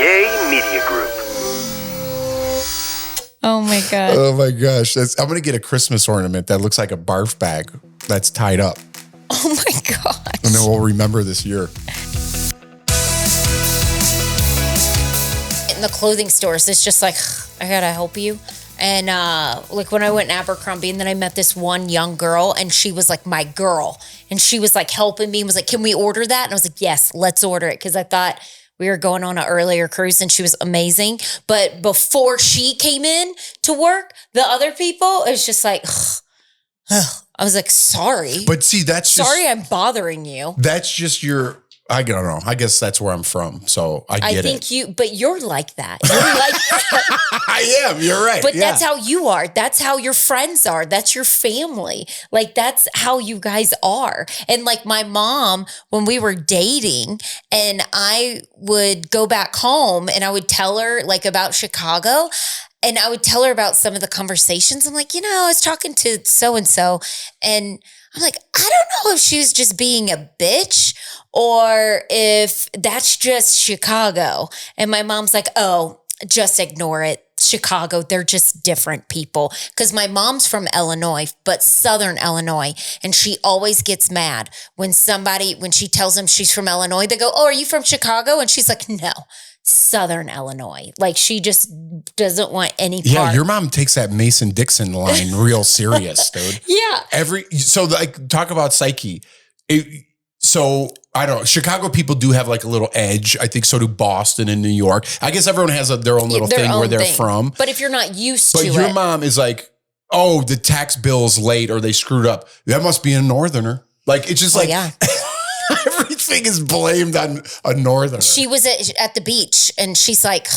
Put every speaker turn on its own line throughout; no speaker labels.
Yay Media Group.
Oh my God.
Oh my gosh. I'm going to get a Christmas ornament that looks like a barf bag that's tied up.
Oh my gosh.
And then we'll remember this year.
In the clothing stores, it's just like, I gotta help you. And like when I went in Abercrombie, and then I met this one young girl, and she was like my girl. And she was like helping me and was like, can we order that? And I was like, yes, let's order it. Because I thought we were going on an earlier cruise, and she was amazing. But before she came in to work, the other people, it was just like, I was like, sorry.
But see, that's just,
sorry I'm bothering you.
That's just your, I don't know. I guess that's where I'm from. So I get it.
But you're like that. You're like that.
I am. You're right.
But that's how you are. That's how your friends are. That's your family. Like, that's how you guys are. And like my mom, when we were dating, and I would go back home and I would tell her like about Chicago, and I would tell her about some of the conversations. I'm like, I was talking to so-and-so, and I'm like, I don't know if she was just being a bitch or if that's just Chicago. And my mom's like, oh, just ignore it. Chicago, they're just different people. Because my mom's from Illinois, but Southern Illinois. And she always gets mad when she tells them she's from Illinois. They go, oh, are you from Chicago? And she's like, no. Southern Illinois. Like, she just doesn't want any part.
Yeah, your mom takes that Mason-Dixon line real serious, dude.
Yeah.
So like, talk about psyche. So I don't know. Chicago people do have like a little edge. I think so do Boston and New York. I guess everyone has their own little thing where they're from.
But if you're not used to it.
But your mom is like, oh, the tax bill's late or they screwed up. That must be a northerner. Like, it's just like,
yeah.
Everything is blamed on a northerner.
She was at the beach, and she's like,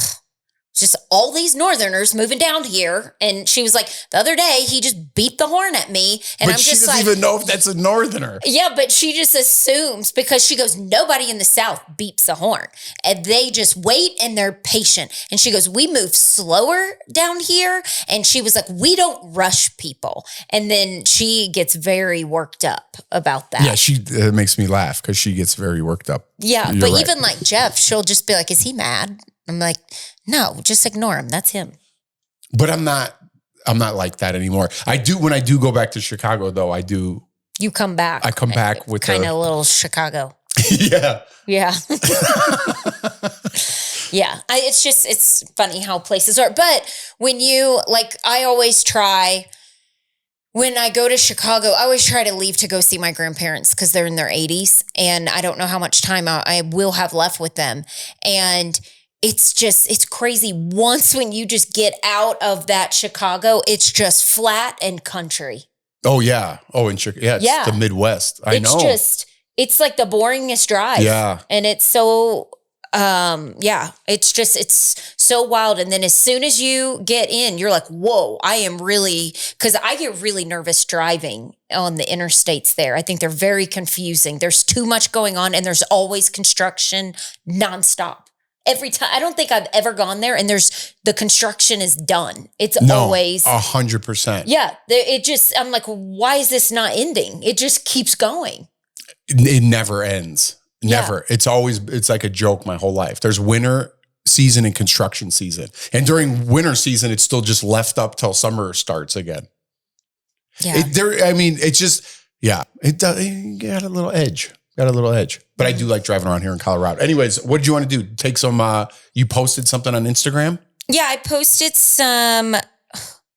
just all these northerners moving down here. And she was like, the other day, he just beat the horn at me. And
but she doesn't even know if that's a northerner.
Yeah, but she just assumes, because she goes, nobody in the South beeps a horn. And they just wait, and they're patient. And she goes, we move slower down here. And she was like, we don't rush people. And then she gets very worked up about that.
Yeah, it makes me laugh because she gets very worked up.
Yeah, but right. Even like Jeff, she'll just be like, is he mad? I'm like, no, just ignore him. That's him.
But I'm not like that anymore. When I do go back to Chicago, though, I do.
You come back.
I come back with
kind of a little Chicago.
Yeah.
Yeah. Yeah. It's funny how places are. But when I always try, when I go to Chicago, I always try to leave to go see my grandparents because they're in their 80s. And I don't know how much time I will have left with them. And it's crazy. Once when you just get out of that Chicago, it's just flat and country.
Oh, yeah. Oh, in Chicago. Yeah, it's the Midwest. I know.
It's like the boringest drive.
Yeah.
And it's so, it's so wild. And then as soon as you get in, you're like, whoa, because I get really nervous driving on the interstates there. I think they're very confusing. There's too much going on, and there's always construction nonstop. Every time. I don't think I've ever gone there and the construction is done. It's always
100%.
Yeah. I'm like, why is this not ending? It just keeps going.
It never ends. Never. Yeah. It's like a joke my whole life. There's winter season and construction season. And during winter season, it's still just left up till summer starts again.
Yeah.
It got a little edge. But I do like driving around here in Colorado. Anyways, what did you want to do? Take some, you posted something on Instagram?
Yeah, I posted some,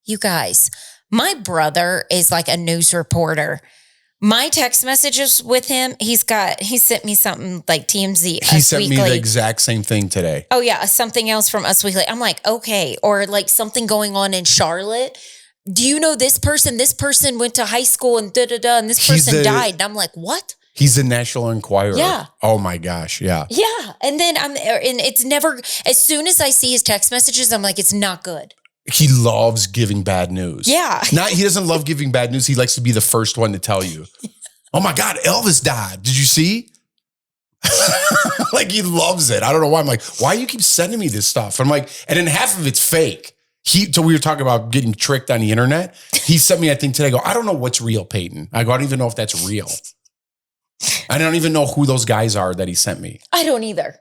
you guys, my brother is like a news reporter. My text messages with him, he sent me something like TMZ.
He sent me the exact same thing today.
Oh yeah, something else from Us Weekly. I'm like, okay. Or like something going on in Charlotte. Do you know this person? This person went to high school and and this person died. And I'm like, what?
He's a National Enquirer.
Yeah.
Oh my gosh. Yeah.
Yeah. And then it's never, as soon as I see his text messages, I'm like, it's not good.
He loves giving bad news.
Yeah.
He doesn't love giving bad news. He likes to be the first one to tell you. Oh my God, Elvis died. Did you see? Like, he loves it. I don't know why. I'm like, why do you keep sending me this stuff? I'm like, and then half of it's fake. So we were talking about getting tricked on the internet. He sent me, I think today, I go, I don't know what's real, Peyton. I go, I don't even know if that's real. I don't even know who those guys are that he sent me.
I don't either.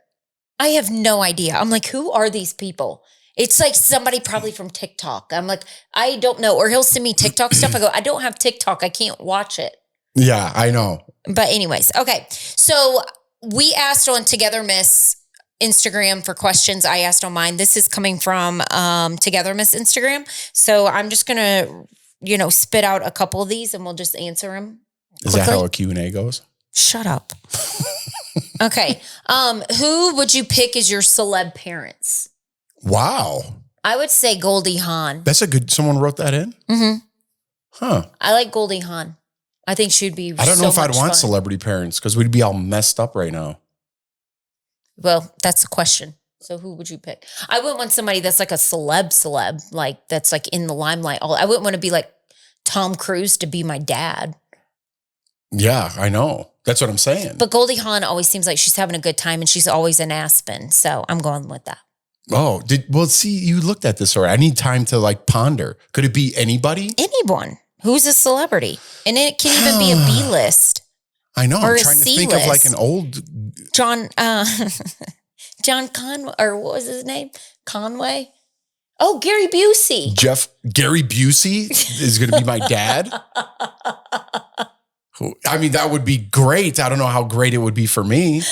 I have no idea. I'm like, who are these people? It's like somebody probably from TikTok. I'm like, I don't know. Or he'll send me TikTok stuff. I go, I don't have TikTok. I can't watch it.
Yeah, I know.
But anyways, okay. So we asked on Togethermess Instagram for questions. I asked on mine. This is coming from Togethermess Instagram. So I'm just going to, spit out a couple of these and we'll just answer them.
Is that how a Q&A goes?
Shut up. Okay. Who would you pick as your celeb parents?
Wow.
I would say Goldie Hawn.
That's someone wrote that in?
Mm-hmm.
Huh.
I like Goldie Hawn. I think she'd be
I don't know if I'd want
fun.
celebrity parents because we'd be all messed up right now.
Well, that's the question. So who would you pick? I wouldn't want somebody that's like a celeb, like that's like in the limelight. I wouldn't want to be like Tom Cruise to be my dad.
Yeah, I know. That's what I'm saying.
But Goldie Hawn always seems like she's having a good time and she's always in Aspen. So I'm going with that.
Oh, see, you looked at this already. I need time to like ponder. Could it be anybody?
Anyone who's a celebrity. And it can even be a B-list.
I know.
Or
I'm trying to think of like an old
John Conway, or what was his name? Conway? Oh, Gary Busey.
Gary Busey is going to be my dad. I mean, that would be great. I don't know how great it would be for me.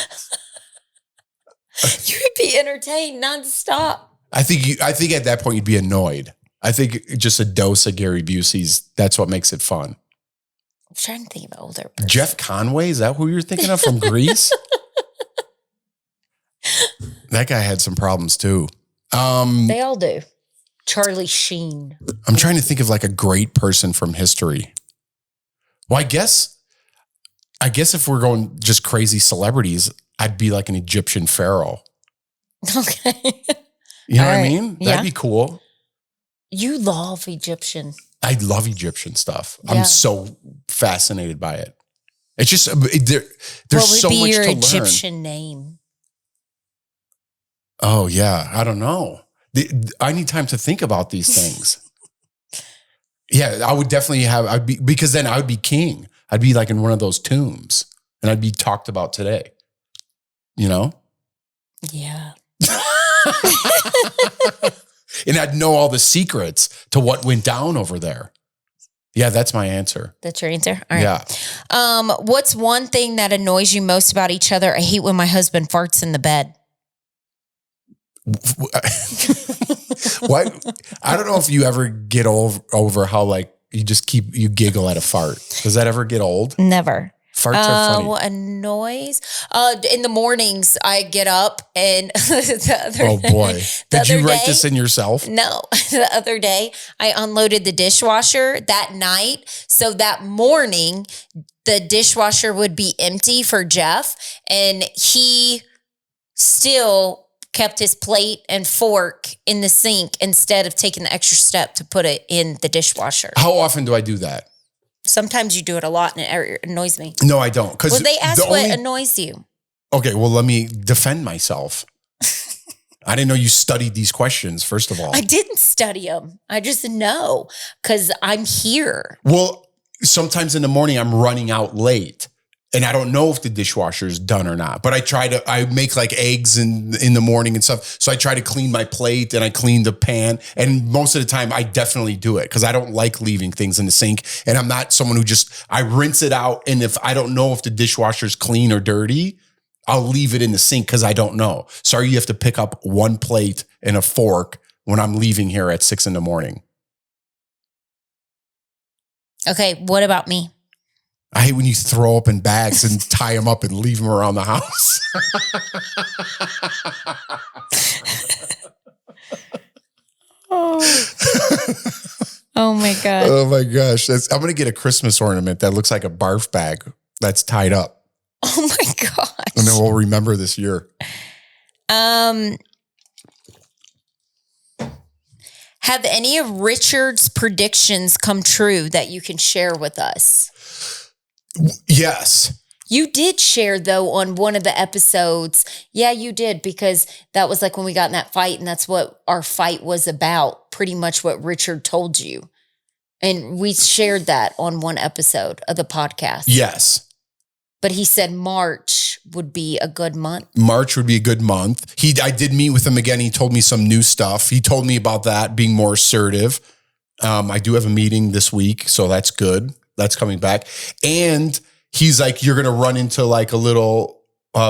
You would be entertained nonstop.
I think at that point you'd be annoyed. I think just a dose of Gary Busey's, that's what makes it fun.
I'm trying to think of older person.
Jeff Conway, is that who you're thinking of from Greece? That guy had some problems too.
They all do. Charlie Sheen.
I'm trying to think of like a great person from history. Well, I guess if we're going just crazy celebrities, I'd be like an Egyptian pharaoh.
Okay.
You know what I mean? That'd be cool.
You love Egyptian.
I love Egyptian stuff.
Yeah.
I'm so fascinated by it. It's just, there's so much to learn. What would be your
Egyptian name?
Oh, yeah. I don't know. I need time to think about these things. Yeah, I would definitely because then I would be king. I'd be like in one of those tombs and I'd be talked about today. You know?
Yeah.
And I'd know all the secrets to what went down over there. Yeah, that's my answer.
That's your answer? All right.
Yeah.
What's one thing that annoys you most about each other? I hate when my husband farts in the bed.
What? I don't know if you ever get over how like you giggle at a fart. Does that ever get old?
Never.
Farts are funny.
What annoys? In the mornings, I get up and
oh boy. Did you write this in yourself?
No. The other day, I unloaded the dishwasher that night. So that morning, the dishwasher would be empty for Jeff. And he still kept his plate and fork in the sink instead of taking the extra step to put it in the dishwasher.
How often do I do that?
Sometimes you do it a lot and it annoys me.
No, I don't.
Well, they asked what annoys you.
Okay, well, let me defend myself. I didn't know you studied these questions, first of all.
I didn't study them. I just know because I'm here.
Well, sometimes in the morning I'm running out late and I don't know if the dishwasher is done or not, but I make like eggs in the morning and stuff. So I try to clean my plate and I clean the pan. And most of the time I definitely do it because I don't like leaving things in the sink. And I'm not someone who I rinse it out. And if I don't know if the dishwasher is clean or dirty, I'll leave it in the sink because I don't know. Sorry, you have to pick up one plate and a fork when I'm leaving here at 6 a.m.
Okay, what about me?
I hate when you throw up in bags and tie them up and leave them around the house.
Oh my God.
Oh my gosh. I'm going to get a Christmas ornament that looks like a barf bag that's tied up.
Oh my gosh.
And then we'll remember this year.
Have any of Richard's predictions come true that you can share with us?
Yes.
You did share, though, on one of the episodes. Yeah, you did, because that was like when we got in that fight, and that's what our fight was about, pretty much what Richard told you. And we shared that on one episode of the podcast.
Yes.
But he said March would be a good month.
March would be a good month. I did meet with him again. He told me some new stuff. He told me about that, being more assertive. I do have a meeting this week, so that's good. That's coming back. And he's like, you're going to run into like a little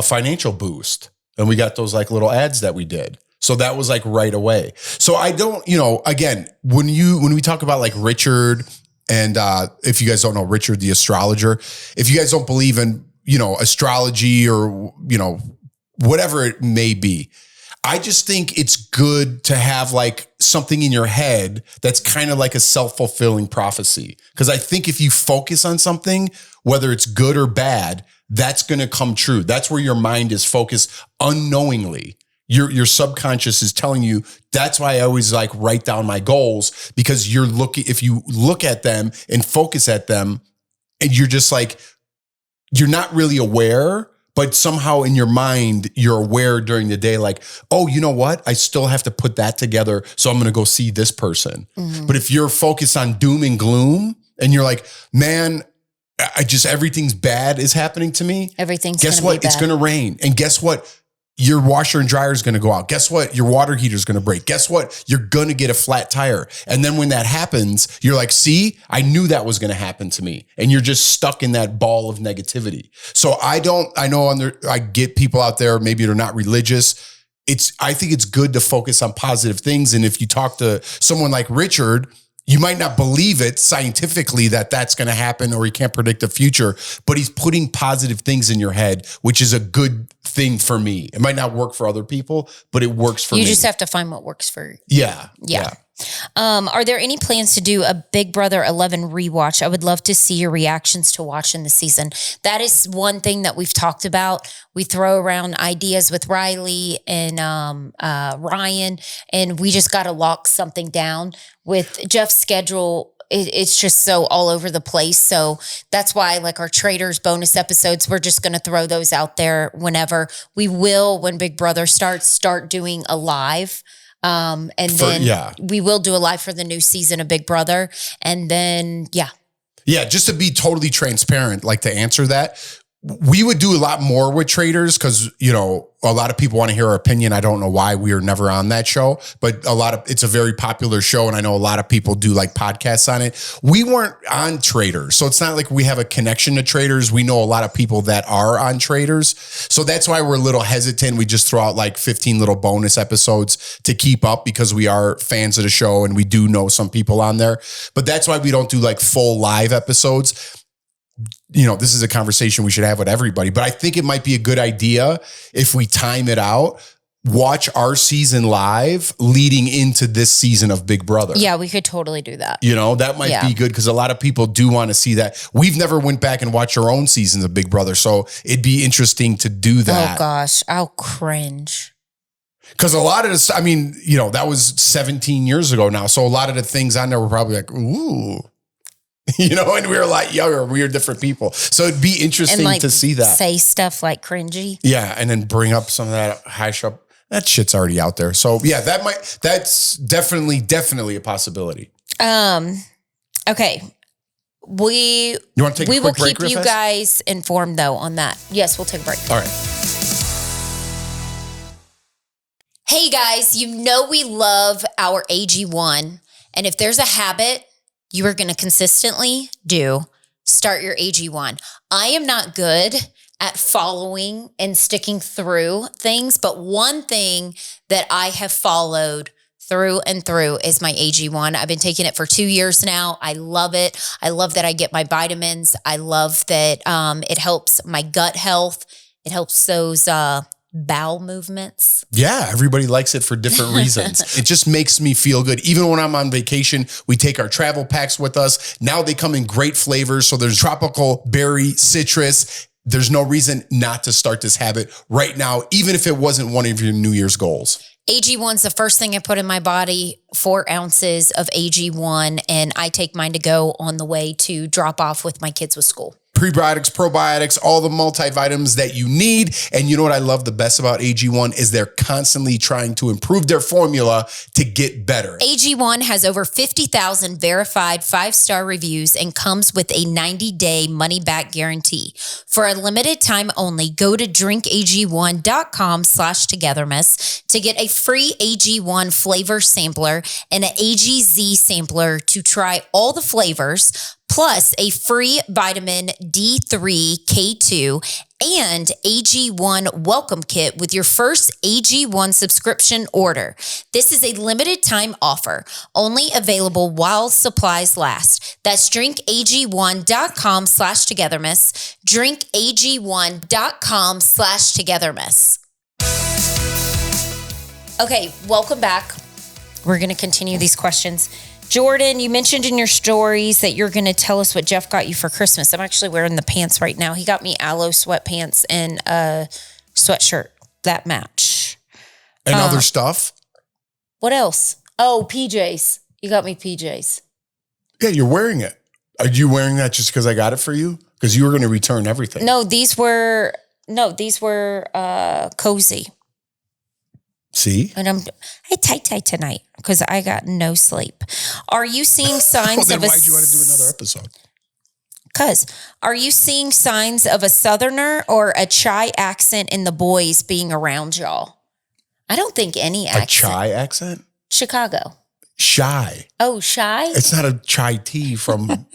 financial boost. And we got those like little ads that we did. So that was like right away. So I don't, again, when we talk about like Richard, and if you guys don't know Richard, the astrologer, if you guys don't believe in, astrology or, whatever it may be, I just think it's good to have like something in your head that's kind of like a self-fulfilling prophecy. Because I think if you focus on something, whether it's good or bad, that's going to come true. That's where your mind is focused unknowingly. Your subconscious is telling you. That's why I always like write down my goals, because if you look at them and focus at them, and you're just like, you're not really aware, but somehow in your mind, you're aware during the day, like, oh, you know what? I still have to put that together. So I'm going to go see this person. Mm-hmm. But if you're focused on doom and gloom and you're like, man, everything's bad is happening to me. Guess what? It's going to rain. And guess what? Your washer and dryer is going to go out. Guess what? Your water heater is going to break. Guess what? You're going to get a flat tire. And then when that happens, you're like, see, I knew that was going to happen to me. And you're just stuck in that ball of negativity. So I get people out there, maybe they're not religious. I think it's good to focus on positive things. And if you talk to someone like Richard, you might not believe it scientifically that that's going to happen, or he can't predict the future, but he's putting positive things in your head, which is a good thing for me. It might not work for other people, but it works for me.
You just have to find what works for you.
Yeah.
Are there any plans to do a Big Brother 11 rewatch? I would love to see your reactions to watching the season. That is one thing that we've talked about. We throw around ideas with Riley and Ryan, and we just got to lock something down. With Jeff's schedule, it's just so all over the place. So that's why, like, our Traders bonus episodes, we're just going to throw those out there whenever. We will, when Big Brother start doing a live. We will do a live for the new season of Big Brother. And then,
Yeah, just to be totally transparent, like to answer that, we would do a lot more with Traders because, a lot of people want to hear our opinion. I don't know why we are never on that show, but it's a very popular show. And I know a lot of people do like podcasts on it. We weren't on Traders. So it's not like we have a connection to Traders. We know a lot of people that are on Traders. So that's why we're a little hesitant. We just throw out like 15 little bonus episodes to keep up because we are fans of the show and we do know some people on there. But that's why we don't do like full live episodes. This is a conversation we should have with everybody, but I think it might be a good idea if we time it out, watch our season live leading into this season of Big Brother.
Yeah, we could totally do that.
That might be good because a lot of people do want to see that. We've never went back and watched our own seasons of Big Brother, so it'd be interesting to do that.
Oh gosh, I'll cringe.
Because a lot of this, that was 17 years ago now. So a lot of the things on there were probably like, ooh. And we were a lot younger. We were different people. So it'd be interesting to see that.
Say stuff like cringy.
Yeah. And then bring up some of that hash up. That shit's already out there. So yeah, that's definitely a possibility.
Okay. We
will keep
you guys informed though on that. Yes, we'll take a break.
All right.
Hey guys, we love our AG1. And if there's a habit you are going to consistently do, start your AG1. I am not good at following and sticking through things, but one thing that I have followed through and through is my AG1. I've been taking it for 2 years now. I love it. I love that I get my vitamins. I love that it helps my gut health. It helps those bowel movements.
Yeah, everybody likes it for different reasons. It just makes me feel good. Even when I'm on vacation, we take our travel packs with us. Now they come in great flavors. So there's tropical, berry, citrus. There's no reason not to start this habit right now, even if it wasn't one of your New Year's goals.
AG1's the first thing I put in my body, 4 ounces of AG1, and I take mine to go on the way to drop off with my kids with school.
Prebiotics, probiotics, all the multivitamins that you need. And you know what I love the best about AG1 is they're constantly trying to improve their formula to get better.
AG1 has over 50,000 verified 5-star reviews and comes with a 90-day money-back guarantee. For a limited time only, go to drinkag1.com/togetherness to get a free AG1 flavor sampler and an AGZ sampler to try all the flavors, plus a free vitamin D3, K2, and AG1 welcome kit with your first AG1 subscription order. This is a limited time offer, only available while supplies last. That's drinkag1.com/togetherness, drinkag1.com/togetherness. Okay, welcome back. We're going to continue these questions. Jordan, you mentioned in your stories that you're going to tell us what Jeff got you for Christmas. I'm actually wearing the pants right now. He got me aloe sweatpants and a sweatshirt that match.
And other stuff?
What else? Oh, PJs. You got me PJs.
Yeah, you're wearing it. Are you wearing that just because I got it for you? Because you were going to return everything.
No, these were cozy.
See?
And I tight tonight because I got no sleep. Are you seeing signs
then
of
why'd you want to do another episode?
Because are you seeing signs of a Southerner or a Chi accent in the boys being around y'all? I don't think any accent.
A Chai accent?
Chicago.
Shy.
Oh, shy?
It's not a chai tea from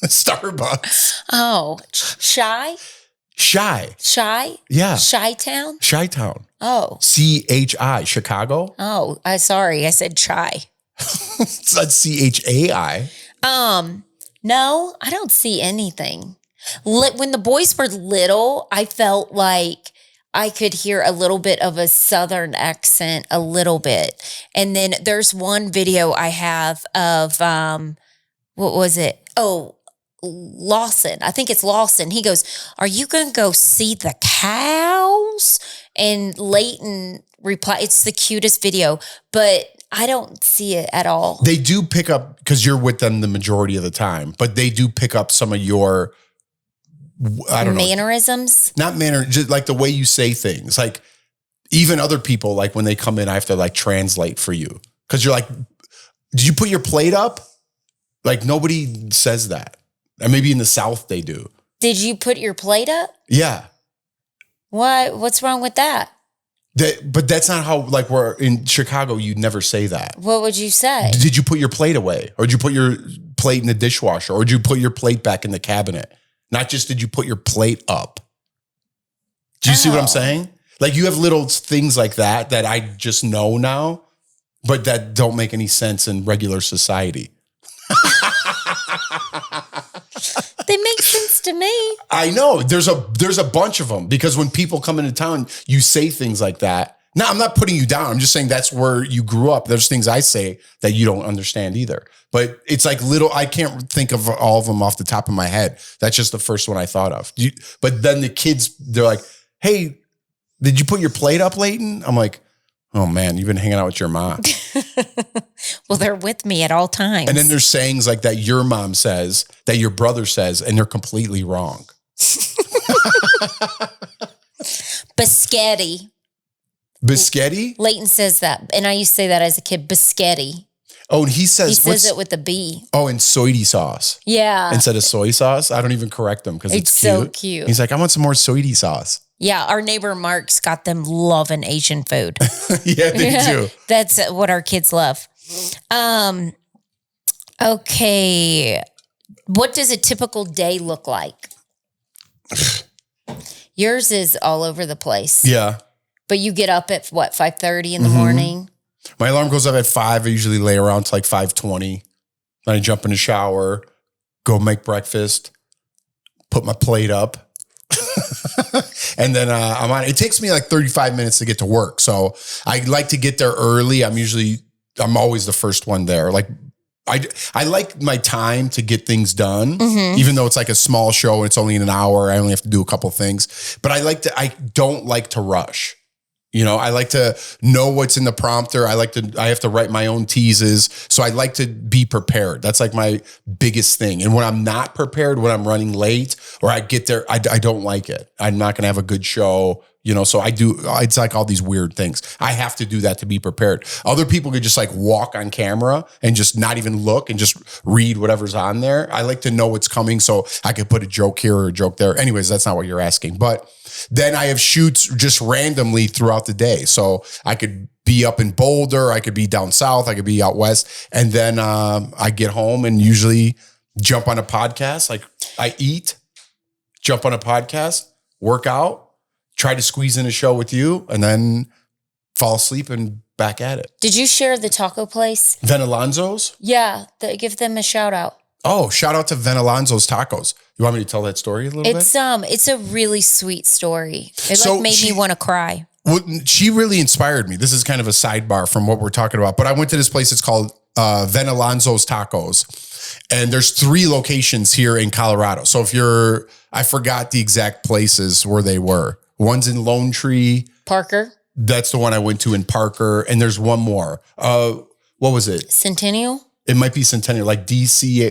Starbucks.
Oh, shy?
Shy.
Shy?
Yeah.
Chi-town?
Chi-town.
Oh.
C-H-I. Chicago?
Oh, sorry. I said chai.
It's not C-H-A-I.
No, I don't see anything. When the boys were little, I felt like I could hear a little bit of a Southern accent, a little bit. And then there's one video I have of, what was it? Oh, Lawson. I think it's Lawson. He goes, "Are you going to go see the cows?" And Leighton replied, "It's the cutest video, but I don't see it at all."
They do pick up, because you're with them the majority of the time, but they do pick up some of your, I don't know.
Mannerisms?
Not manner, just like the way you say things. Like even other people, like when they come in, I have to like translate for you. Because you're like, "Did you put your plate up?" Like nobody says that. And maybe in the South they do.
Did you put your plate up?
Yeah.
What? What's wrong with that?
But that's not how, like, we're in Chicago, you'd never say that.
What would you say?
Did you put your plate away? Or did you put your plate in the dishwasher? Or did you put your plate back in the cabinet? Not just did you put your plate up. Do you see what I'm saying? Like you have little things like that that I just know now, but that don't make any sense in regular society.
They make sense to me.
I know there's a bunch of them, because when people come into town, you say things like that. Now, I'm not putting you down. I'm just saying that's where you grew up. There's things I say that you don't understand either. But it's like little, I can't think of all of them off the top of my head. That's just the first one I thought of. But then the kids, they're like, "Hey, did you put your plate up, Leighton?" I'm like, "Oh man, you've been hanging out with your mom."
Well, they're with me at all times.
And then there's sayings like that your mom says, that your brother says, and they're completely wrong.
Biscotti.
Biscotti?
Leighton says that. And I used to say that as a kid, biscotti.
Oh, and he says
it with a B.
Oh, and soy sauce.
Yeah.
Instead of soy sauce. I don't even correct him because it's cute.
So cute.
He's like, "I want some more soy sauce."
Yeah, our neighbor Mark's got them loving Asian food.
Yeah, they do.
That's what our kids love. Okay. What does a typical day look like? Yours is all over the place.
Yeah.
But you get up at what, 5:30 in the morning?
My alarm goes up at 5. I usually lay around to like 5:20. Then I jump in the shower, go make breakfast, put my plate up. And then I'm on. It takes me like 35 minutes to get to work. So I like to get there early. I'm always the first one there. Like I like my time to get things done, even though it's like a small show and it's only in an hour. I only have to do a couple things, but I don't like to rush. You know, I like to know what's in the prompter. I have to write my own teases. So I like to be prepared. That's like my biggest thing. And when I'm not prepared, when I'm running late or I get there, I don't like it. I'm not going to have a good show, you know? So it's like all these weird things. I have to do that to be prepared. Other people could just like walk on camera and just not even look and just read whatever's on there. I like to know what's coming so I could put a joke here or a joke there. Anyways, that's not what you're asking, but then I have shoots just randomly throughout the day. So I could be up in Boulder. I could be down south. I could be out west. And then I get home and usually jump on a podcast. Like I eat, jump on a podcast, work out, try to squeeze in a show with you, and then fall asleep and back at it.
Did you share the taco place?
Venalonzo's?
Yeah. Give them a shout out.
Oh, shout out to Venalonzo's Tacos. You want me to tell that story a little bit?
It's a really sweet story. It made me want to cry.
Well, she really inspired me. This is kind of a sidebar from what we're talking about, but I went to this place. It's called Venalonzo's Tacos, and there's 3 locations here in Colorado. So I forgot the exact places where they were. One's in Lone Tree.
Parker.
That's the one I went to in Parker. And there's one more. What was it?
Centennial?
It might be Centennial, like DC.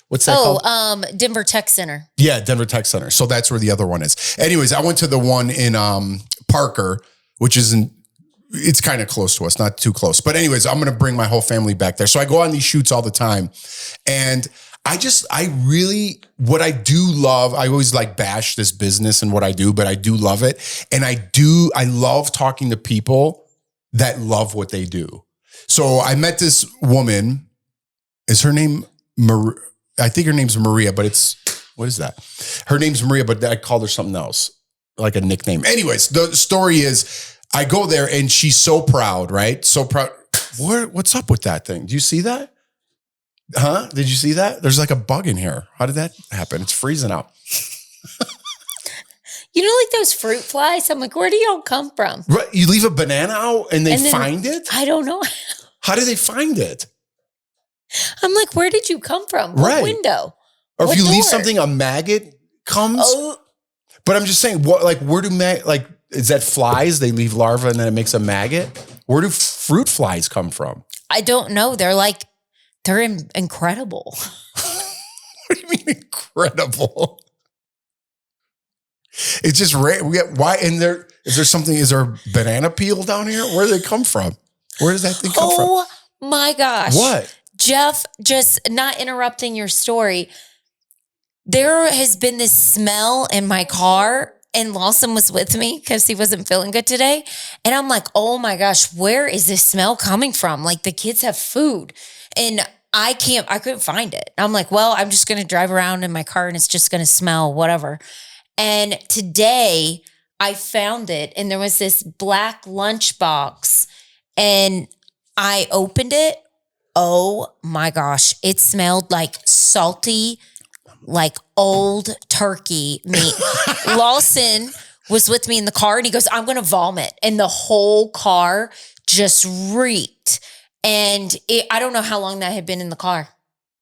What's that called?
Denver Tech Center.
Yeah, Denver Tech Center. So that's where the other one is. Anyways, I went to the one in Parker, which it's kind of close to us, not too close. But anyways, I'm going to bring my whole family back there. So I go on these shoots all the time. And what I do love, I always like bash this business and what I do, but I do love it. And I love talking to people that love what they do. So I met this woman. Is her name Maria? I think her name's Maria, but what is that? Her name's Maria, but I called her something else, like a nickname. Anyways, the story is I go there and she's so proud, right? So proud. What's up with that thing? Do you see that? Huh? Did you see that? There's like a bug in here. How did that happen? It's freezing out.
You know, like those fruit flies? I'm like, where do y'all come from?
Right. You leave a banana out and then find it?
I don't know.
How do they find it?
I'm like, where did you come from? What window?
Or if you leave something, a maggot comes. Oh. But I'm just saying, where do is that flies? They leave larvae and then it makes a maggot? Where do fruit flies come from?
I don't know. They're incredible.
What do you mean incredible? It's just why? And is there a banana peel down here? Where do they come from? Where does that thing come from?
Oh my gosh.
What?
Jeff, just not interrupting your story. There has been this smell in my car, and Lawson was with me because he wasn't feeling good today. And I'm like, oh my gosh, where is this smell coming from? Like the kids have food and I couldn't find it. I'm like, well, I'm just going to drive around in my car and it's just going to smell whatever. And today I found it and there was this black lunchbox and I opened it. Oh my gosh. It smelled like salty, like old turkey meat. Lawson was with me in the car and he goes, I'm going to vomit. And the whole car just reeked. And I don't know how long that had been in the car.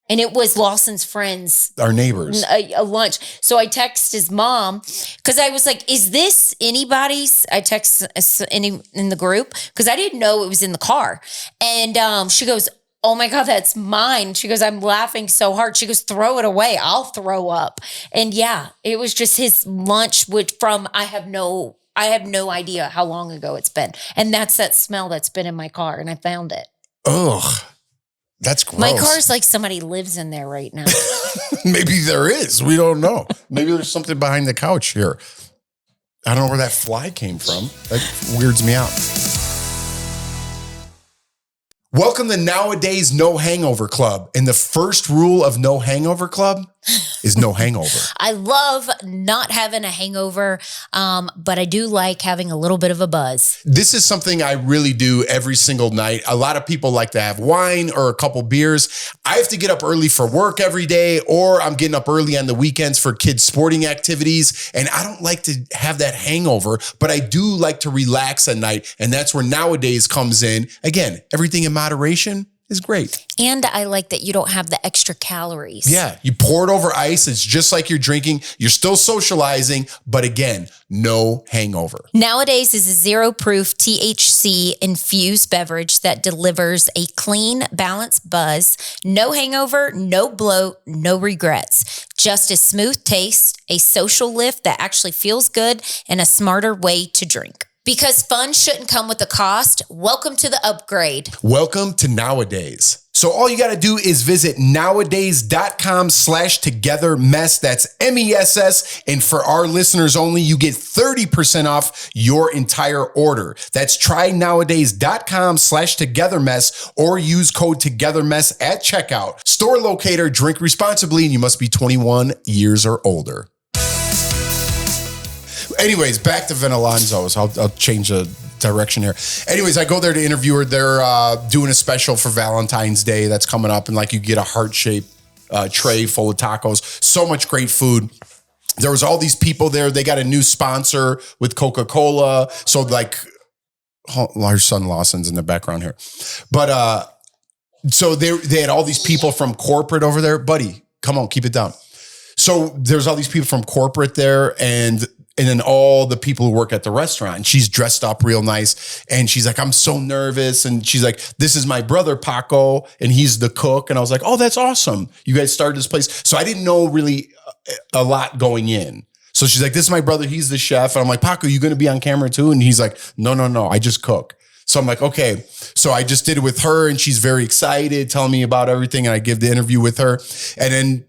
And it was Lawson's friends.
Our neighbors.
A lunch. So I text his mom because I was like, is this anybody's? I text any in the group because I didn't know it was in the car. And she goes, oh my God, that's mine. She goes, I'm laughing so hard. She goes, throw it away. I'll throw up. And yeah, it was just his lunch, I have no idea how long ago it's been. And that's that smell that's been in my car. And I found it.
Ugh. That's gross.
My car's like somebody lives in there right now.
Maybe there is. We don't know. Maybe there's something behind the couch here. I don't know where that fly came from. That weirds me out. Welcome to Nowadays No Hangover Club. And the first rule of No Hangover Club is no hangover.
I love not having a hangover, but I do like having a little bit of a buzz.
This is something I really do every single night. A lot of people like to have wine or a couple beers. I have to get up early for work every day, or I'm getting up early on the weekends for kids' sporting activities. And I don't like to have that hangover, but I do like to relax at night. And that's where Nowadays comes in. Again, everything in moderation. is great.
And I like that you don't have the extra calories.
Yeah, you pour it over ice. It's just like you're drinking. You're still socializing, but again, no hangover.
Nowadays is a zero-proof THC infused beverage that delivers a clean, balanced buzz, no hangover, no bloat, no regrets. Just a smooth taste, a social lift that actually feels good, and a smarter way to drink. Because fun shouldn't come with a cost, welcome to the upgrade.
Welcome to Nowadays. So all you got to do is visit nowadays.com/togetherness. That's MESS. And for our listeners only, you get 30% off your entire order. That's trynowadays.com/togetherness or use code Togethermess at checkout. Store locator, drink responsibly, and you must be 21 years or older. Anyways, back to Venalonzo's. I'll change the direction here. Anyways, I go there to interview her. They're doing a special for Valentine's Day that's coming up, and like you get a heart-shaped tray full of tacos. So much great food. There was all these people there. They got a new sponsor with Coca-Cola. So like, our son Lawson's in the background here. But so they had all these people from corporate over there. Buddy, come on, keep it down. So there's all these people from corporate there, and then all the people who work at the restaurant. And she's dressed up real nice. And she's like, I'm so nervous. And she's like, this is my brother, Paco, and he's the cook. And I was like, oh, that's awesome. You guys started this place. So I didn't know really a lot going in. So she's like, this is my brother. He's the chef. And I'm like, Paco, you going to be on camera too? And he's like, no, I just cook. So I'm like, okay. So I just did it with her, and she's very excited, telling me about everything. And I give the interview with her. And then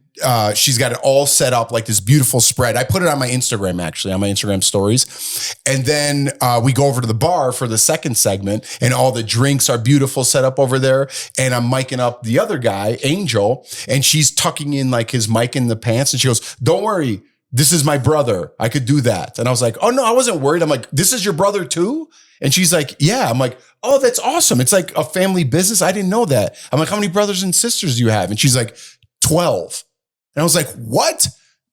she's got it all set up like this beautiful spread. I put it on my Instagram, actually, on my Instagram stories. And then we go over to the bar for the second segment, and all the drinks are beautiful set up over there. And I'm micing up the other guy, Angel, and she's tucking in like his mic in the pants. And she goes, don't worry, this is my brother. I could do that. And I was like, oh no, I wasn't worried. I'm like, this is your brother too? And she's like, yeah. I'm like, oh, that's awesome. It's like a family business. I didn't know that. I'm like, how many brothers and sisters do you have? And she's like, 12. And I was like, what?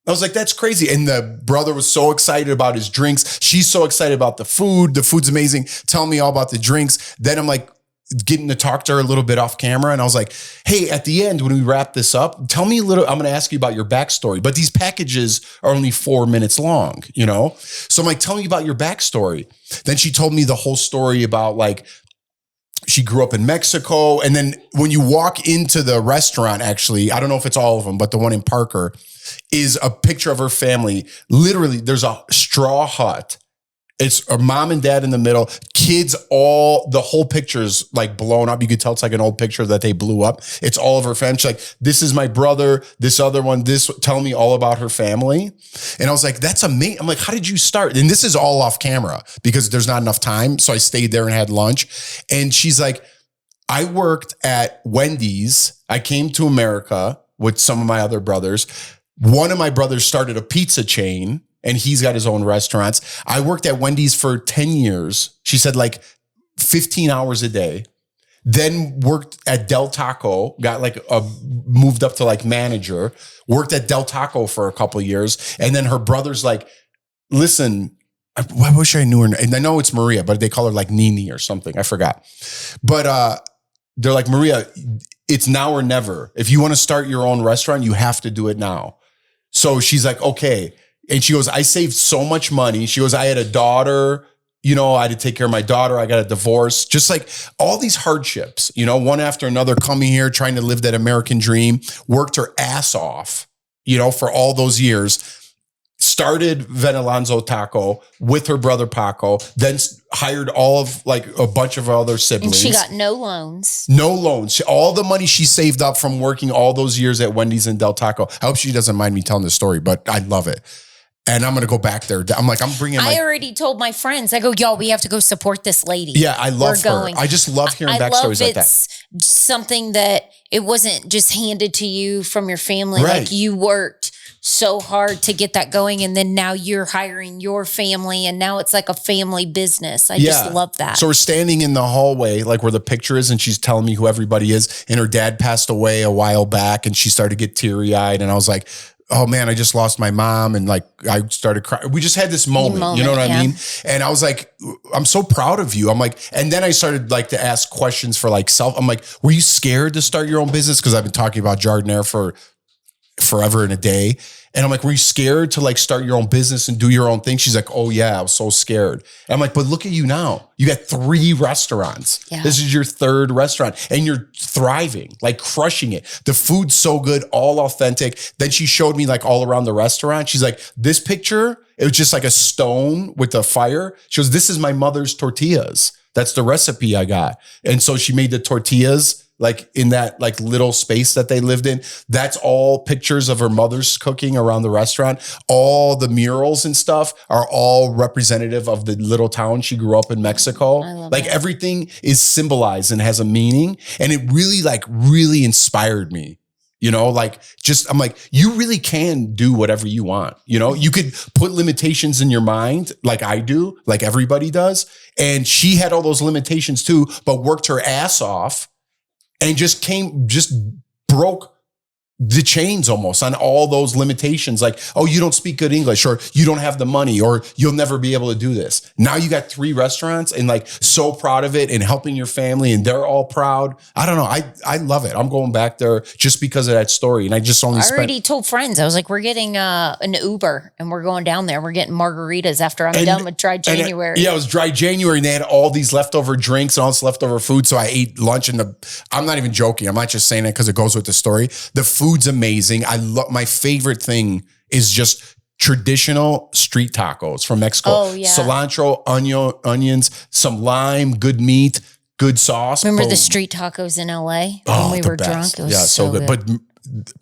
I was like, that's crazy. And the brother was so excited about his drinks. She's so excited about the food. The food's amazing. Tell me all about the drinks. Then I'm like getting to talk to her a little bit off camera. And I was like, hey, at the end, when we wrap this up, tell me a little, I'm going to ask you about your backstory. But these packages are only 4 minutes long, you know? So I'm like, tell me about your backstory. Then she told me the whole story about like, she grew up in Mexico. And then when you walk into the restaurant, actually, I don't know if it's all of them, but the one in Parker is a picture of her family. Literally, there's a straw hut. It's a mom and dad in the middle, kids, the whole picture's like blown up. You could tell it's like an old picture that they blew up. It's all of her family. She's like, this is my brother, this other one, tell me all about her family. And I was like, that's amazing. I'm like, how did you start? And this is all off camera because there's not enough time. So I stayed there and had lunch. And she's like, I worked at Wendy's. I came to America with some of my other brothers. One of my brothers started a pizza chain, and he's got his own restaurants. I worked at Wendy's for 10 years. She said like 15 hours a day. Then worked at Del Taco, got like moved up to like manager, worked at Del Taco for a couple of years. And then her brother's like, listen, I wish I knew her. And I know it's Maria, but they call her like Nini or something. I forgot. But they're like, Maria, it's now or never. If you want to start your own restaurant, you have to do it now. So she's like, okay. And she goes, I saved so much money. She goes, I had a daughter, you know, I had to take care of my daughter. I got a divorce, just like all these hardships, you know, one after another, coming here, trying to live that American dream, worked her ass off, you know, for all those years. Started Venalonzo Taco with her brother Paco, then hired all of like a bunch of other siblings.
And she got no loans.
No loans. All the money she saved up from working all those years at Wendy's and Del Taco. I hope she doesn't mind me telling the story, but I love it. And I'm going to go back there. I'm like, I'm bringing
I already told my friends, I go, y'all, we have to go support this lady.
Yeah, I love her. I just love hearing backstories like that.
It's something that it wasn't just handed to you from your family. Right. Like you worked so hard to get that going. And then now you're hiring your family, and now it's like a family business. I just love that.
So we're standing in the hallway, like where the picture is, and she's telling me who everybody is. And her dad passed away a while back, and she started to get teary eyed. And I was like, oh man, I just lost my mom. And like, I started crying. We just had this moment, you know what I mean? And I was like, I'm so proud of you. I'm like, and then I started like to ask questions for like I'm like, were you scared to start your own business? Cause I've been talking about Jardiniere for forever and a day. And I'm like, were you scared to like start your own business and do your own thing? She's like, oh yeah, I was so scared. And I'm like, but look at you now. You got 3 restaurants. Yeah. This is your 3rd restaurant and you're thriving, like crushing it. The food's so good, all authentic. Then she showed me like all around the restaurant. She's like, this picture, it was just like a stone with a fire. She goes, this is my mother's tortillas. That's the recipe I got. And so she made the tortillas like in that like little space that they lived in. That's all pictures of her mother's cooking around the restaurant. All the murals and stuff are all representative of the little town she grew up in Mexico. Like that. Everything is symbolized and has a meaning. And it really inspired me. You know, like I'm like, you really can do whatever you want. You know, you could put limitations in your mind like I do, like everybody does. And she had all those limitations too, but worked her ass off and just broke the chains almost on all those limitations. Like, oh, you don't speak good English, or you don't have the money, or you'll never be able to do this. Now you got 3 restaurants and like so proud of it and helping your family and they're all proud. I don't know. I love it. I'm going back there just because of that story. And I already
told friends. I was like, we're getting an Uber and we're going down there. We're getting margaritas after I'm done with dry January.
It was dry January and they had all these leftover drinks and all this leftover food. So I ate lunch I'm not even joking. I'm not just saying it because it goes with the story. The food's amazing. I love, my favorite thing is just traditional street tacos from Mexico. Oh, yeah. Cilantro, onions, some lime, good meat, good sauce.
Remember the street tacos in LA when we were drunk? It was so good.
But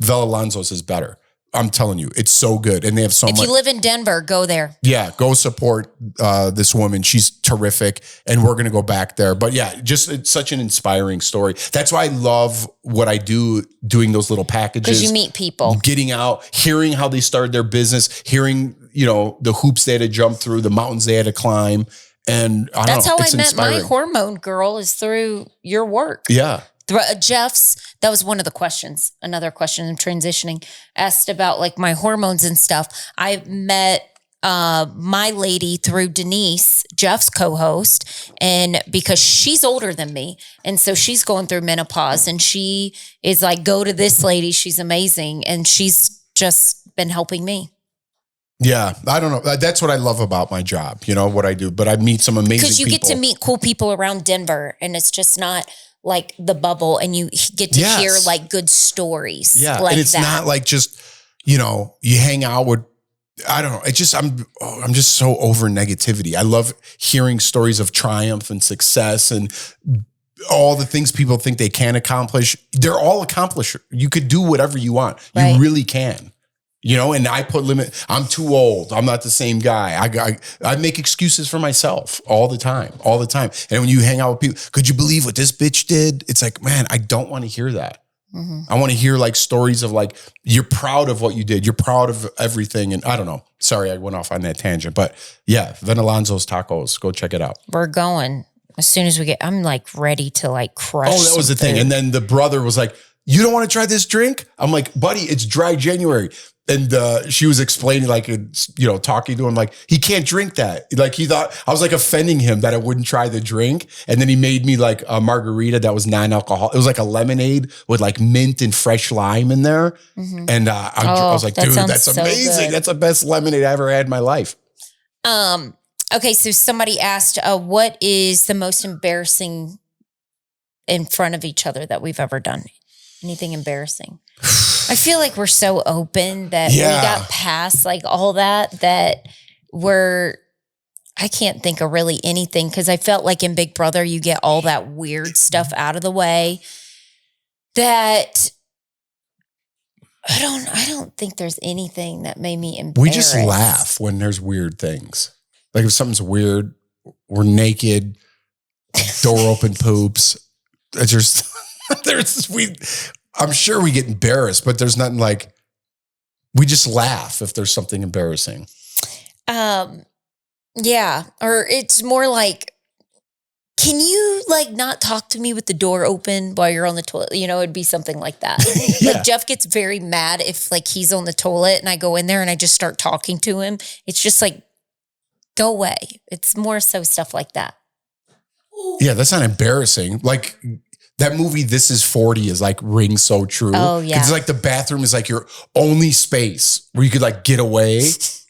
Venalonzo's is better. I'm telling you, it's so good. And they have so much.
If you live in Denver, go there.
Yeah, go support this woman. She's terrific. And we're going to go back there. But yeah, it's such an inspiring story. That's why I love what I do, doing those little packages.
Because you meet people.
Getting out, hearing how they started their business, hearing, the hoops they had to jump through, the mountains they had to climb. And
that's how I met my hormone girl, is through your work.
Yeah.
Jeff's, that was one of the questions. Another question in transitioning asked about like my hormones and stuff. I met my lady through Denise, Jeff's co-host, and because she's older than me. And so she's going through menopause and she is like, go to this lady. She's amazing. And she's just been helping me.
Yeah, I don't know. That's what I love about my job, what I do. But I meet some amazing people.
Because you get to meet cool people around Denver and it's just not like the bubble, and you get to hear like good stories.
Yeah.
Like
and it's not like just, you hang out with, I don't know. It's just, I'm just so over negativity. I love hearing stories of triumph and success and all the things people think they can accomplish. They're all accomplished. You could do whatever you want. Right. You really can. And I put limit. I'm too old. I'm not the same guy. I make excuses for myself all the time. And when you hang out with people, could you believe what this bitch did? It's like, man, I don't want to hear that. Mm-hmm. I want to hear like stories of like, you're proud of what you did. You're proud of everything. And I don't know. Sorry, I went off on that tangent, but yeah, Venalonzo's Tacos. Go check it out.
We're going as soon as I'm like ready to like crush.
Oh, that was the thing. And then the brother was like, you don't want to try this drink? I'm like, buddy, it's dry January. And she was explaining, like, talking to him, like, he can't drink that. Like, he thought I was like offending him that I wouldn't try the drink. And then he made me like a margarita that was non-alcoholic. It was like a lemonade with like mint and fresh lime in there. Mm-hmm. And I was like, dude, that's amazing. So that's the best lemonade I ever had in my life.
Okay, so somebody asked, what is the most embarrassing in front of each other that we've ever done? Anything embarrassing? I feel like we're so open that we got past like all that I can't think of really anything, because I felt like in Big Brother, you get all that weird stuff out of the way that I don't think there's anything that made me embarrassed.
We just laugh when there's weird things. Like if something's weird, we're naked, door open poops. It's just, I'm sure we get embarrassed, but there's nothing like, we just laugh if there's something embarrassing.
Yeah. Or it's more like can you like not talk to me with the door open while you're on the toilet? You know, it'd be something like that.
Yeah.
Like Jeff gets very mad if like he's on the toilet and I go in there and I just start talking to him. It's just like, go away. It's more so stuff like that.
Yeah, that's not embarrassing. Like that movie, This Is 40 is like rings so true.
Oh, yeah.
It's like the bathroom is like your only space where you could like get away,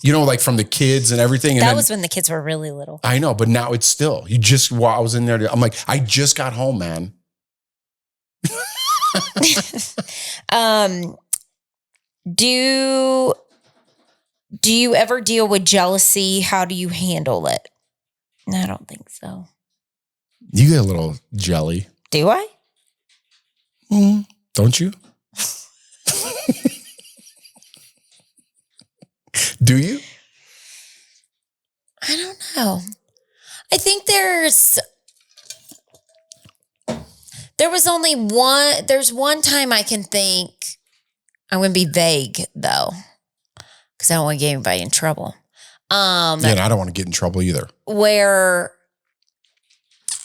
you know, like from the kids and everything. And
That
then,
was when the kids were really little.
I know, but now it's still, I was in there. I'm like, I just got home, man.
Do you ever deal with jealousy? How do you handle it? I don't think so.
You get a little jelly.
Do I?
Don't you? Do you?
I don't know. I think there's one time I can think, I'm going to be vague though, because I don't want to get anybody in trouble.
Yeah, and I don't want to get in trouble either.
Where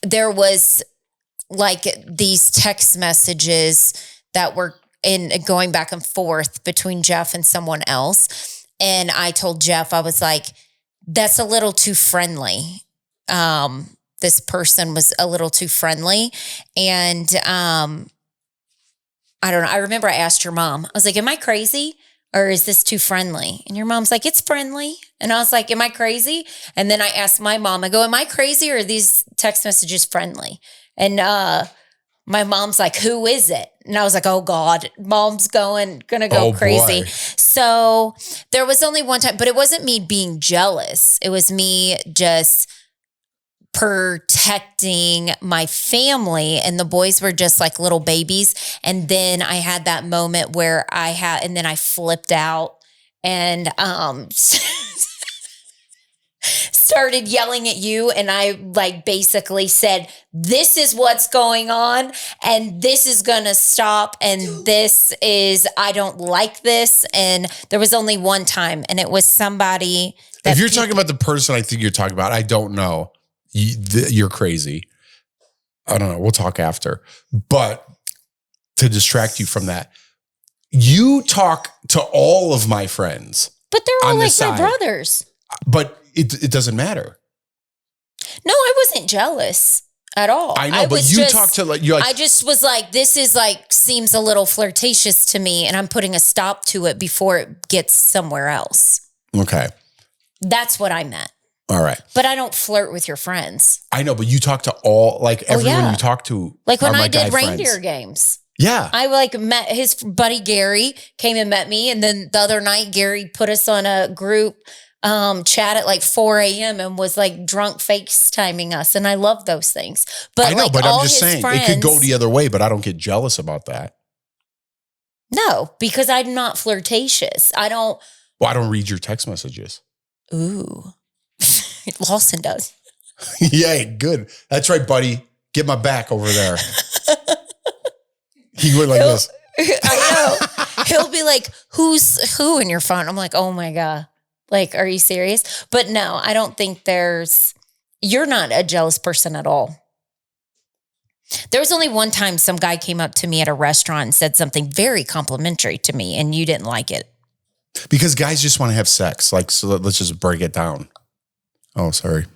there was like these text messages that were going back and forth between Jeff and someone else. And I told Jeff, I was like, that's a little too friendly. This person was a little too friendly. And I don't know. I remember I asked your mom, I was like, am I crazy? Or is this too friendly? And your mom's like, it's friendly. And I was like, am I crazy? And then I asked my mom, I go, am I crazy or are these text messages friendly? And my mom's like, who is it? And I was like, oh God, mom's gonna go crazy.
Boy.
So there was only one time, but it wasn't me being jealous. It was me just protecting my family, and the boys were just like little babies. And then I had that moment where and then I flipped out and started yelling at you. And I like basically said, this is what's going on and this is going to stop. And I don't like this. And there was only one time, and it was somebody.
If you're talking about the person I think you're talking about, I don't know. You're crazy. I don't know. We'll talk after. But to distract you from that, you talk to all of my friends.
But they're all
on the
like my
side.
brothers.
But it doesn't matter.
No, I wasn't jealous at all.
I know, but you talk to you're like.
I just was like, this is like, seems a little flirtatious to me, and I'm putting a stop to it before it gets somewhere else.
Okay.
That's what I meant.
All right.
But I don't flirt with your friends.
I know, but you talk to all, like everyone you talk to.
Like when I did
guy
reindeer
friends.
Games.
Yeah.
I like met his buddy Gary, came and met me. And then the other night, Gary put us on a group chat at like 4 a.m. and was like drunk FaceTiming us. And I love those things. But
I know,
like
but
all
I'm just
his
saying
friends,
it could go the other way, but I don't get jealous about that.
No, because I'm not flirtatious. I don't
read your text messages.
Ooh. Lawson does.
Yeah, good. That's right, buddy. Get my back over there. He went like this.
I know. He'll be like, who's who in your phone? I'm like, oh my God. Like, are you serious? But no, I don't think you're not a jealous person at all. There was only one time some guy came up to me at a restaurant and said something very complimentary to me, and you didn't like it.
Because guys just want to have sex. Like, so let's just break it down. Oh, sorry.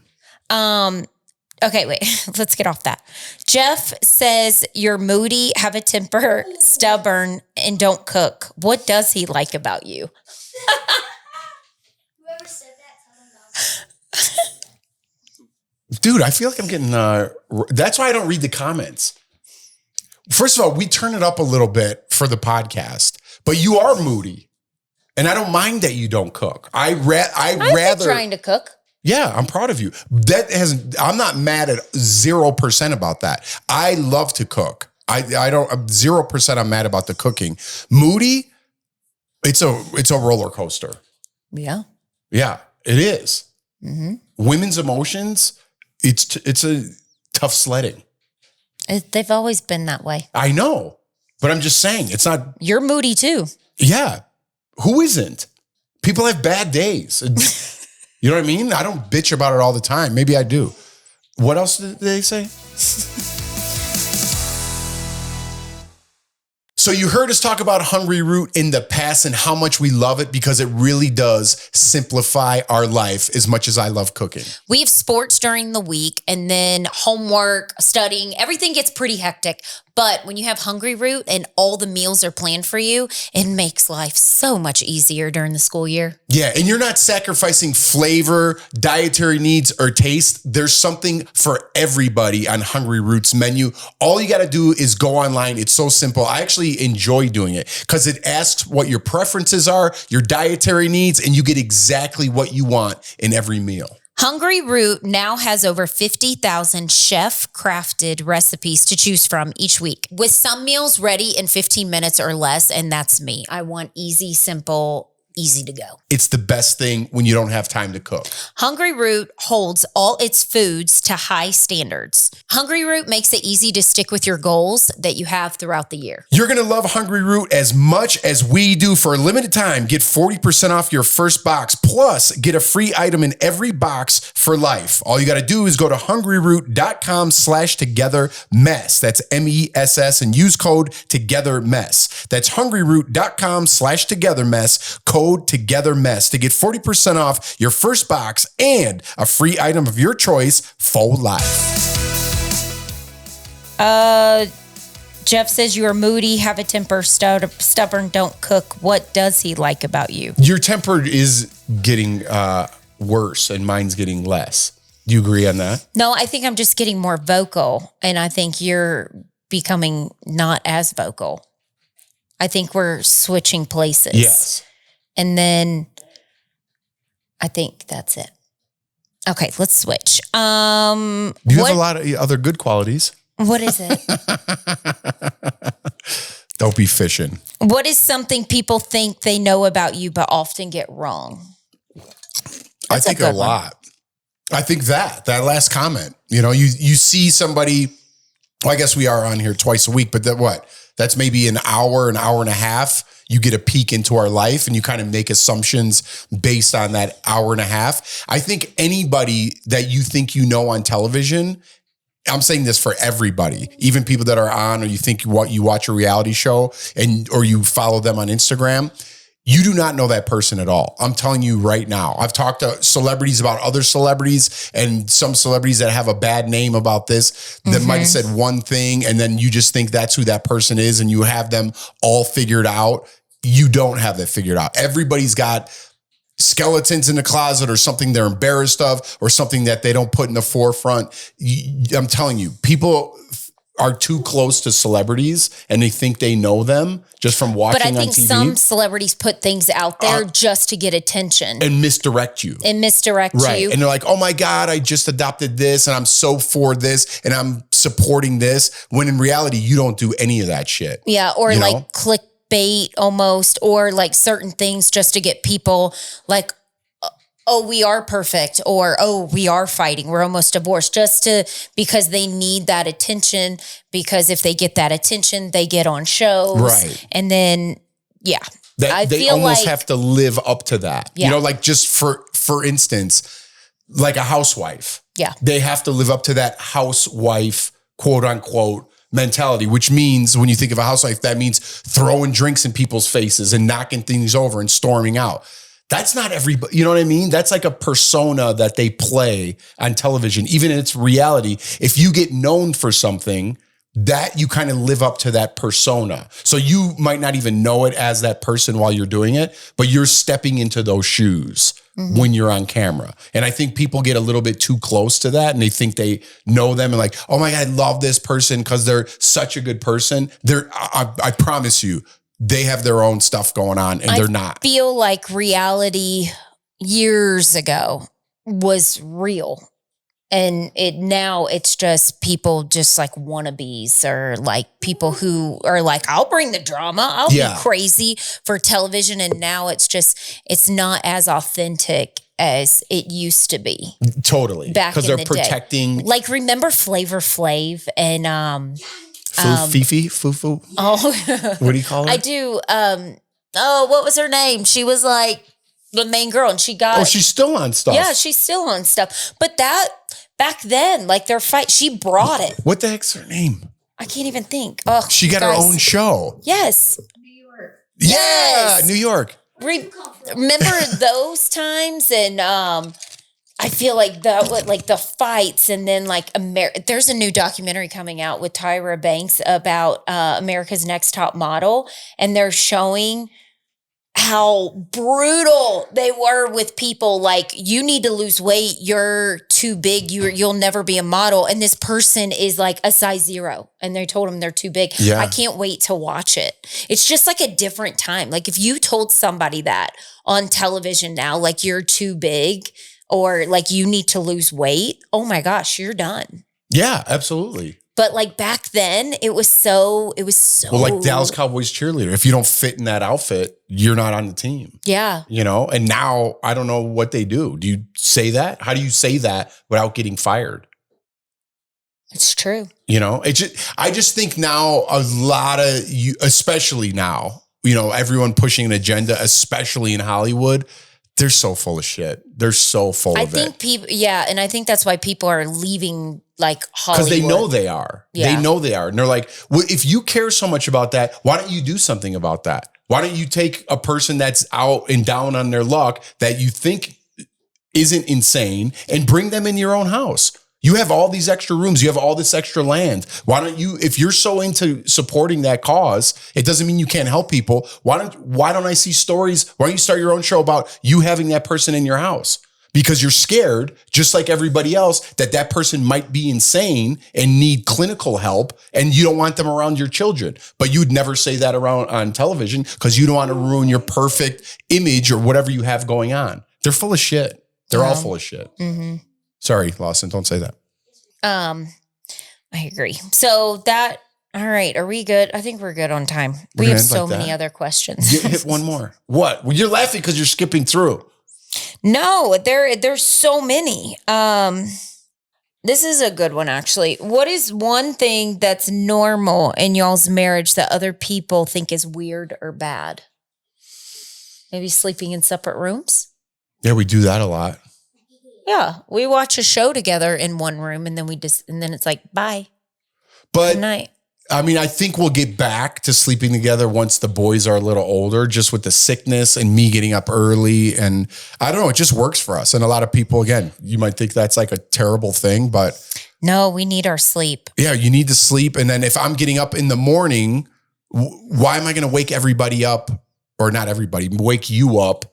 Okay, wait. Let's get off that. Jeff says you're moody, have a temper, stubborn, and don't cook. What does he like about you?
Whoever said that, tell them
Dude, I feel like I'm getting, that's why I don't read the comments. First of all, we turn it up a little bit for the podcast, but you are moody. And I don't mind that you don't cook. I'm rather
trying to cook.
Yeah, I'm proud of you. I'm not mad at 0% about that. I love to cook. I don't 0% I'm mad about the cooking. Moody, it's a roller coaster.
Yeah.
Yeah, it is.
Mm-hmm.
Women's emotions, it's a tough sledding.
They've always been that way.
I know, but I'm just saying it's not.
You're moody too.
Yeah. Who isn't? People have bad days. You know what I mean? I don't bitch about it all the time. Maybe I do. What else did they say? So you heard us talk about Hungry Root in the past and how much we love it because it really does simplify our life as much as I love cooking.
We have sports during the week and then homework, studying, everything gets pretty hectic. But when you have Hungry Root and all the meals are planned for you, it makes life so much easier during the school year.
Yeah, and you're not sacrificing flavor, dietary needs, or taste. There's something for everybody on Hungry Root's menu. All you got to do is go online. It's so simple. I actually enjoy doing it because it asks what your preferences are, your dietary needs, and you get exactly what you want in every meal.
Hungry Root now has over 50,000 chef-crafted recipes to choose from each week, with some meals ready in 15 minutes or less, and that's me. I want easy, simple, easy to go.
It's the best thing when you don't have time to cook.
Hungry Root holds all its foods to high standards. Hungry Root makes it easy to stick with your goals that you have throughout the year.
You're going to love Hungry Root as much as we do. For a limited time, get 40% off your first box, plus get a free item in every box for life. All you got to do is go to hungryroot.com/togetherness. That's MESS and use code Togethermess. That's hungryroot.com/togetherness, code Togethermess to get 40% off your first box and a free item of your choice for life.
Jeff says you are moody, have a temper, stubborn, don't cook. What does he like about you?
Your temper is getting worse and mine's getting less. Do you agree on that?
No, I think I'm just getting more vocal, and I think you're becoming not as vocal. I think we're switching places.
Yes.
And then I think that's it. Okay, let's switch.
You have a lot of other good qualities.
What is it?
Don't be fishing.
What is something people think they know about you but often get wrong?
I think a lot. I think that last comment, you see somebody, well, I guess we are on here twice a week, but that's maybe an hour and a half. You get a peek into our life and you kind of make assumptions based on that hour and a half. I think anybody that you think you know on television, I'm saying this for everybody, even people that are on, or you think you watch a reality show or you follow them on Instagram, you do not know that person at all. I'm telling you right now. I've talked to celebrities about other celebrities and some celebrities that have a bad name about this that might have said one thing and then you just think that's who that person is and you have them all figured out. You don't have that figured out. Everybody's got skeletons in the closet or something they're embarrassed of or something that they don't put in the forefront. I'm telling you, people are too close to celebrities and they think they know them just from watching on TV.
But I think some celebrities put things out there just to get attention.
And misdirect you.
Right.
And they're like, oh my God, I just adopted this and I'm so for this and I'm supporting this. When in reality, you don't do any of that shit.
Yeah. Or like clickbait almost, or like certain things just to get people like, oh, we are perfect, or, oh, we are fighting, we're almost divorced, because they need that attention, because if they get that attention, they get on shows.
Right.
And then, yeah.
They almost have to live up to that.
Yeah.
Like just for instance, like a housewife.
Yeah.
They have to live up to that housewife, quote unquote, mentality, which means when you think of a housewife, that means throwing drinks in people's faces and knocking things over and storming out. That's not everybody, you know what I mean? That's like a persona that they play on television, even in its reality. If you get known for something, that you kind of live up to that persona. So you might not even know it as that person while you're doing it, but you're stepping into those shoes when you're on camera. And I think people get a little bit too close to that and they think they know them and like, oh my God, I love this person because they're such a good person. I promise you, they have their own stuff going on and they're not. I
feel like reality years ago was real. And now it's just people just like wannabes or like people who are like, I'll bring the drama. I'll be crazy for television. And now it's not as authentic as it used to be.
Totally.
Back in
they're
the
protecting.
Day. Like remember Flavor Flav and
Fifi? Fufu?
Oh.
What do you call her?
I do. What was her name? She was like the main girl and she got.
Oh, she's still on stuff.
Yeah, she's still on stuff. But that back then, like their fight, she brought it.
What the heck's her name?
I can't even think. Oh,
She got her own show.
Yes.
New York.
Yeah,
Yes.
New York.
Remember those times? And I feel like that would like the fights, and then like there's a new documentary coming out with Tyra Banks about America's Next Top Model, and they're showing how brutal they were with people. Like, you need to lose weight, you're too big, you'll never be a model, and this person is like a size 0 and they told them they're too big.
Yeah.
I can't wait to watch it. It's just like a different time. Like, if you told somebody that on television now, like, you're too big or like you need to lose weight, oh my gosh, you're done.
Yeah, absolutely.
But like back then, it was so.
Well, like Dallas Cowboys cheerleader. If you don't fit in that outfit, you're not on the team.
Yeah.
You know, and now I don't know what they do. Do you say that? How do you say that without getting fired?
It's true.
You know, I just think now a lot of you, especially now, you know, everyone pushing an agenda, especially in Hollywood, they're so full of shit. They're so full of it.
I think people, yeah. And I think that's why people are leaving like Hollywood.
Because they know they are.
Yeah.
They know they are. And they're like, well, if you care so much about that, why don't you do something about that? Why don't you take a person that's out and down on their luck that you think isn't insane and bring them in your own house? You have all these extra rooms. You have all this extra land. Why don't you, if you're so into supporting that cause, it doesn't mean you can't help people. Why don't I see stories? Why don't you start your own show about you having that person in your house? Because you're scared, just like everybody else, that person might be insane and need clinical help, and you don't want them around your children. But you'd never say that around on television because you don't want to ruin your perfect image or whatever you have going on. They're full of shit. They're all full of shit.
Mm-hmm.
Sorry, Lawson, don't say that.
I agree. So that, all right, are we good? I think we're good on time.
We're
We
gonna
have
end
so
like that?
many other questions.
Hit one more. What? Well, you're laughing because you're skipping through.
No, there's so many. This is a good one, actually. What is one thing that's normal in y'all's marriage that other people think is weird or bad? Maybe sleeping in separate rooms?
Yeah, we do that a lot.
Yeah, we watch a show together in one room, and then then it's like, bye,
But
good night.
I mean, I think we'll get back to sleeping together once the boys are a little older, just with the sickness and me getting up early. And I don't know, it just works for us. And a lot of people, again, you might think that's like a terrible thing, but
No, we need our sleep.
yeah, you need to sleep. And then if I'm getting up in the morning, why am I going to wake everybody up, or not everybody, wake you up,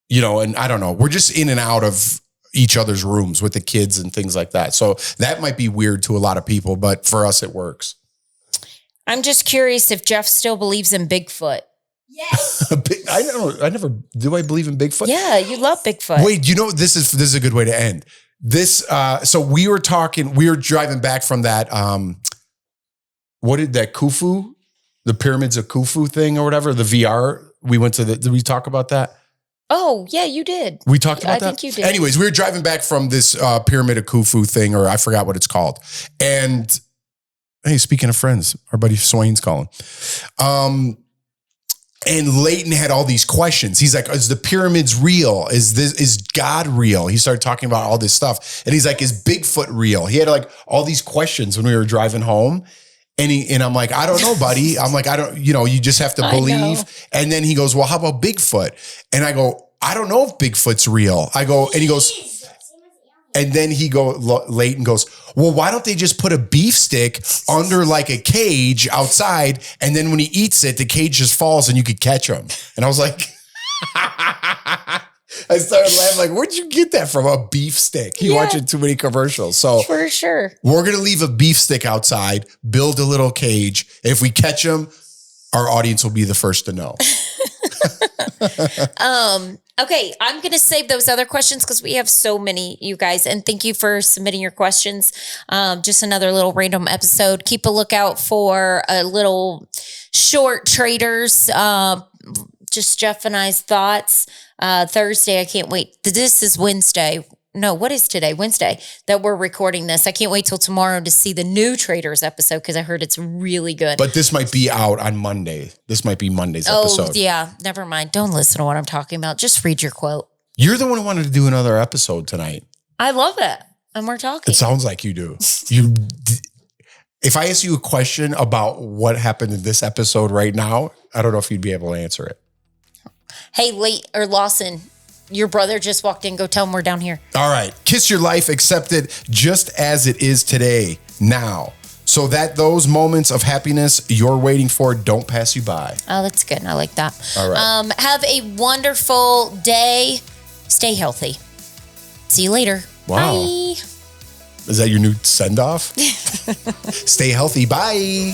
you know? And I don't know, we're just in and out of each other's rooms with the kids and things like that. So that might be weird to a lot of people, but for us, it works.
I'm just curious if Jeff still believes in Bigfoot.
Yes.
I never, do I believe in Bigfoot?
Yeah, you love Bigfoot.
Wait, you know, this is a good way to end this. So we were driving back from that, what did that Khufu, the pyramids of Khufu thing or whatever, the VR, we went to did we talk about that?
Oh, yeah, you did.
We talked about that?
I think you did.
Anyways, we were driving back from this pyramid of Khufu thing, or I forgot what it's called. And hey, speaking of friends, our buddy Swain's calling. And Leighton had all these questions. He's like, is the pyramids real? Is God real? He started talking about all this stuff. And he's like, is Bigfoot real? He had like all these questions when we were driving home. And I'm like, I don't know, buddy. I'm like, I don't, you know, you just have to believe. And then he goes, well, how about Bigfoot? And I go, I don't know if Bigfoot's real. I go, and he goes, and then Leighton goes, well, why don't they just put a beef stick under like a cage outside? And then when he eats it, the cage just falls and you could catch him. And I was like, I started laughing like, where'd you get that from? A beef stick? You watching too many commercials. So
for sure.
We're going to leave a beef stick outside, build a little cage. If we catch him, our audience will be the first to know.
Okay, I'm going to save those other questions because we have so many, you guys. And thank you for submitting your questions. Just another little random episode. Keep a lookout for a little short traders. Just Jeff and I's thoughts. Thursday, I can't wait. This is Wednesday. No, what is today? Wednesday that we're recording this. I can't wait till tomorrow to see the new Traders episode because I heard it's really good.
But this might be out on Monday. This might be Monday's episode.
Oh, yeah. Never mind. Don't listen to what I'm talking about. Just read your quote.
You're the one who wanted to do another episode tonight.
I love it. and we're talking.
It sounds like you do. If I ask you a question about what happened in this episode right now, I don't know if you'd be able to answer it.
Hey, Lawson, your brother just walked in. Go tell him we're down here.
All right. Kiss your life, accept it just as it is today, now, so that those moments of happiness you're waiting for don't pass you by.
Oh, that's good. I like that.
All right.
Have a wonderful day. Stay healthy. See you later.
Wow.
Bye.
Is that your new send-off? Stay healthy. Bye.